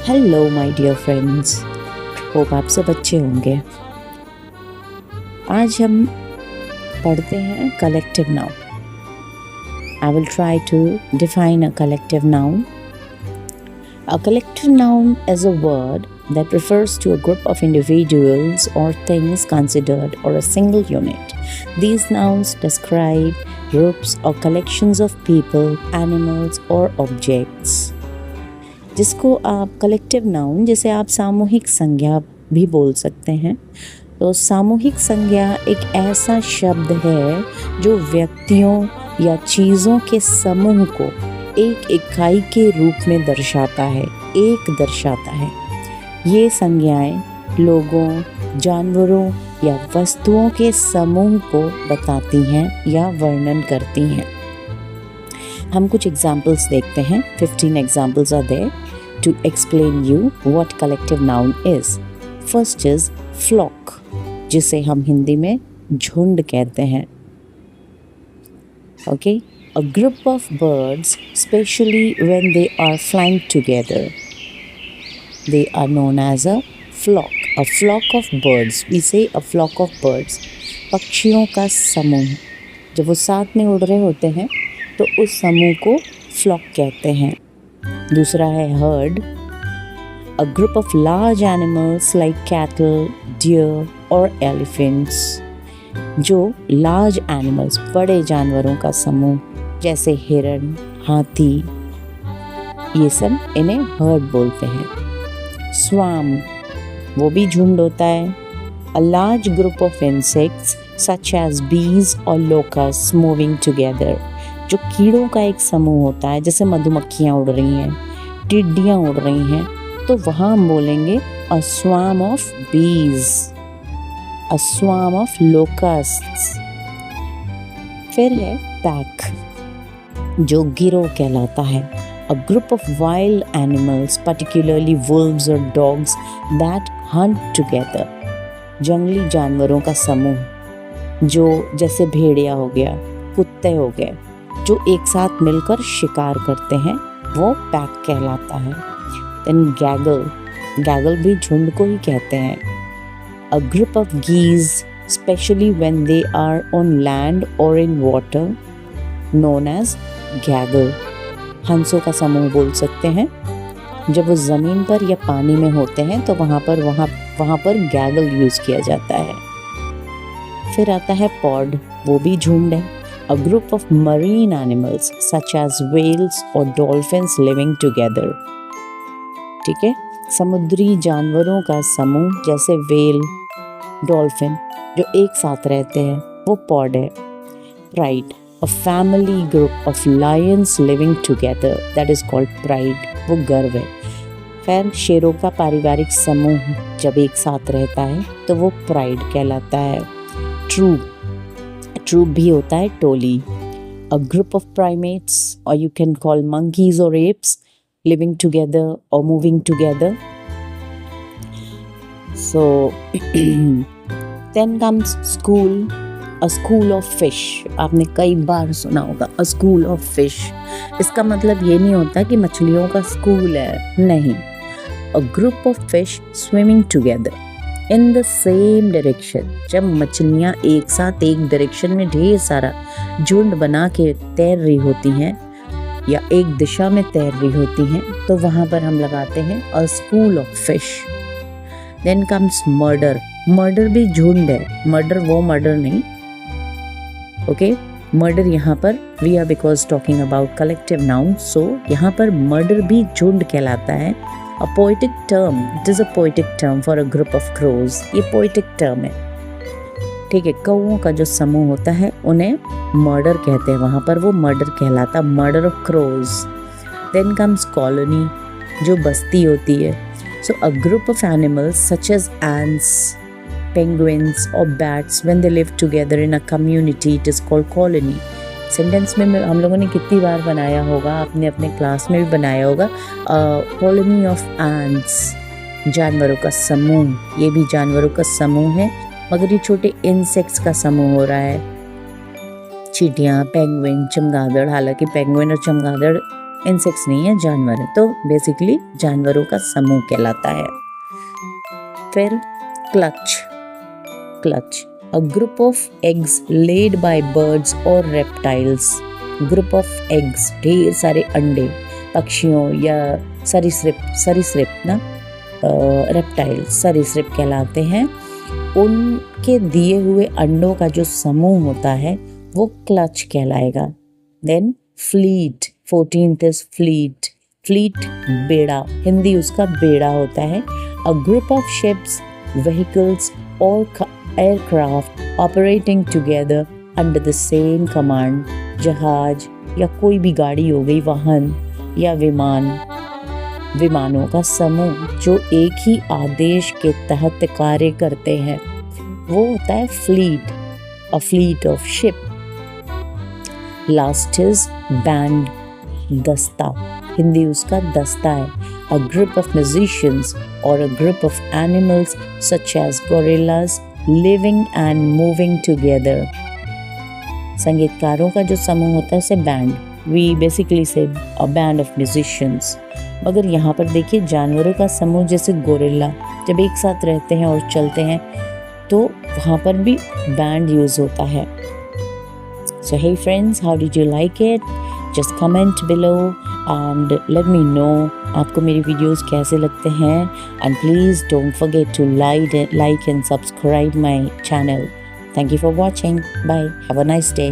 Hello my dear friends, hope आप सब अच्छे होंगे। आज हम पढ़ते हैं collective noun. I will try to define a collective noun. A collective noun is a word that refers to a group of individuals or things considered or a single unit. These nouns describe groups or collections of people, animals or objects. जिसको आप collective noun, जिसे आप सामूहिक संज्ञा भी बोल सकते हैं। तो सामूहिक संज्ञा एक ऐसा शब्द है जो व्यक्तियों या चीज़ों के समूह को एक इकाई के रूप में दर्शाता है। ये संज्ञाएं लोगों, जानवरों या वस्तुओं के समूह को बताती हैं या वर्णन करती हैं। हम कुछ एग्जाम्पल्स देखते हैं। 15 examples are there to explain you what collective noun is. First is flock, जिसे हम हिंदी में झुंड कहते हैं। Okay, a group of birds, especially when they are flying together, they are known as a flock. A flock of birds, we say a flock of birds. पक्षियों का समूह, जब वो साथ में उड़ रहे होते हैं तो उस समूह को flock कहते हैं। दूसरा है herd, a group of large animals like cattle, deer or elephants. जो large animals, बड़े जानवरों का समूह जैसे हिरन, हाथी, ये सब इन्हें herd बोलते हैं। Swarm, वो भी झुंड होता है। A large group of insects such as bees or locusts moving together. जो कीड़ों का एक समूह होता है, जैसे मधुमक्खियाँ उड़ रही हैं, टिड्डियाँ उड़ रही हैं, तो वहाँ हम बोलेंगे a swarm of bees, a swarm of locusts। फिर है pack, जो गिरोह कहलाता है। A group of wild animals, particularly wolves or dogs, that hunt together। जंगली जानवरों का समूह, जो जैसे भेड़िया हो गया, कुत्ते हो गए, जो एक साथ मिलकर शिकार करते हैं, वो पैक कहलाता है। देन गैगल भी झुंड को ही कहते हैं। A group of geese, especially when they are on land और in water, known as gaggle. हंसों का समूह बोल सकते हैं। जब वो ज़मीन पर या पानी में होते हैं तो वहाँ पर गैगल यूज़ किया जाता है। फिर आता है पॉड, वो भी झुंड है। A group of marine animals such as whales or dolphins living together. ठीक है, समुद्री जानवरों का समूह जैसे व्हेल, डॉल्फिन, जो एक साथ रहते हैं, वो पॉड है। Pride, a family group of lions living together, that is called pride, वो गर्व है। खैर, शेरों का पारिवारिक समूह जब एक साथ रहता है तो वो प्राइड कहलाता है। ट्रूप भी होता है टोली। A group of primates, or you can call monkeys or apes, living together or moving together. So then comes school, a school of fish. आपने कई बार सुना होगा a school of fish. इसका मतलब ये नहीं होता कि मछलियों का स्कूल है, नहीं। A group of fish swimming together in the same direction। जब मछलियाँ एक साथ एक डायरेक्शन में ढेर सारा झुंड बना के तैर रही होती हैं या एक दिशा में तैर रही होती हैं, तो वहाँ पर हम लगाते हैं a school of fish। Then comes murder भी झुंड है। मर्डर वो मर्डर नहीं, ओके। मर्डर यहाँ पर we are because talking about collective noun, so यहाँ पर मर्डर भी झुंड कहलाता है। A poetic term, it is a poetic term for a group of crows। ये poetic term है, ठीक है। कौओं का जो समूह होता है उन्हें मर्डर कहते हैं, वहाँ पर वो मर्डर कहलाता, murder of crows. Then comes colony, जो बस्ती होती है। So a group of animals such as ants, penguins or bats, when they live together in a community, it is called colony। Sentence में हम लोगों ने कितनी बार बनाया होगा, आपने अपने क्लास में भी बनाया होगा। कॉलोनी ऑफ एंट्स, जानवरों का समूह। ये भी जानवरों का समूह है, मगर ये छोटे इंसेक्ट्स का समूह हो रहा है। चींटियाँ, पेंगुइन, चमगादड़। हालांकि पेंगुइन और चमगादड़ इंसेक्ट्स नहीं है, जानवर है, तो बेसिकली जानवरों का समूह कहलाता है। फिर clutch a group of eggs laid by birds or reptiles। group of eggs ढेर सारे अंडे पक्षियों या सरीसृप ना रेप्टाइल सरीसृप कहलाते हैं, उनके दिए हुए अंडों का जो समूह होता है वो क्लच कहलाएगा। Then fleet, 14th is fleet बेड़ा, हिंदी उसका बेड़ा होता है। अ ग्रुप ऑफ शिप्स, व्हीकल्स और aircraft operating together under the same command। जहाज या कोई भी गाड़ी हो गई, वाहन या विमानों का समूह जो एक ही आदेश के तहत कार्य करते हैं वो होता है fleet, a fleet of ship. Last is band, दस्ता, हिंदी उसका दस्ता है। अ ग्रुप ऑफ म्यूजिशियंस और a group of animals such as gorillas living and moving together. संगीतकारों का जो समूह होता है उसे बैंड, वी बेसिकली से अ बैंड ऑफ म्यूजिशियंस। मगर यहाँ पर देखिए जानवरों का समूह जैसे गोरिल्ला जब एक साथ रहते हैं और चलते हैं तो वहाँ पर भी बैंड यूज होता है। So hey friends, how did you like it? Just comment below and let me know आपको मेरी वीडियोस कैसे लगते हैं, and please don't forget to like and subscribe my channel. Thank you for watching. Bye. Have a nice day.